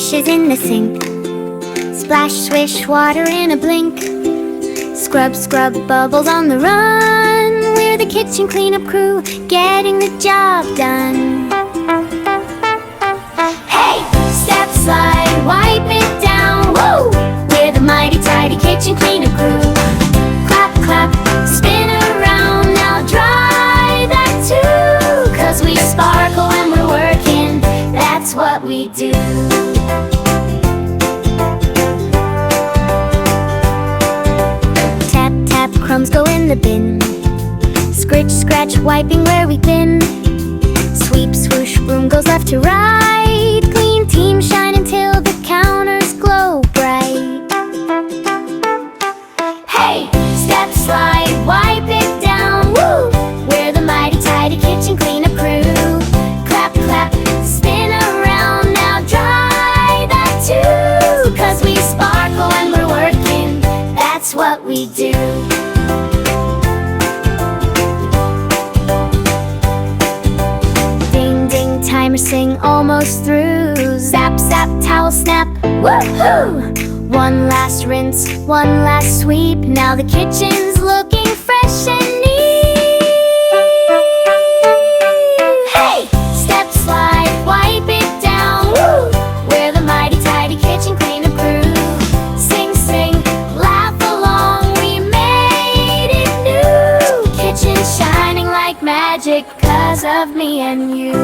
dishes in the sink. Splash, swish, water in a blink. Scrub, scrub, bubbles on the run. We're the kitchen cleanup crew, getting the job done. Hey! Step, slide, wipe it down, woo! We're the mighty tidy kitchen cleanup crew. Clap, clap, spin around, now dry that too. 'Cause we sparkle when we're working, that's what we do. Tap, tap, crumbs go in the bin. Scritch, scratch, wiping where we've been. Sweep, swoosh, broom goes left to right. Clean team shine until the counters glow bright. Hey! Step, slide, wipe it down, woo! We're the mighty tidy kitchen cleanup crew. Clap, clap, spin around, now dry that too. 'Cause we sparkle when we're working, that's what we do. Ding, ding, timer sing, almost through. Zap, zap, towel snap, woohoo! One last rinse, one last sweep. Now the kitchen's looking fresh and neat. Hey! Step, slide, wipe it down, woo! We're the mighty tidy kitchen cleanup crew. Sing, sing, laugh along, we made it new. Kitchen shining like magic 'cause of me and you.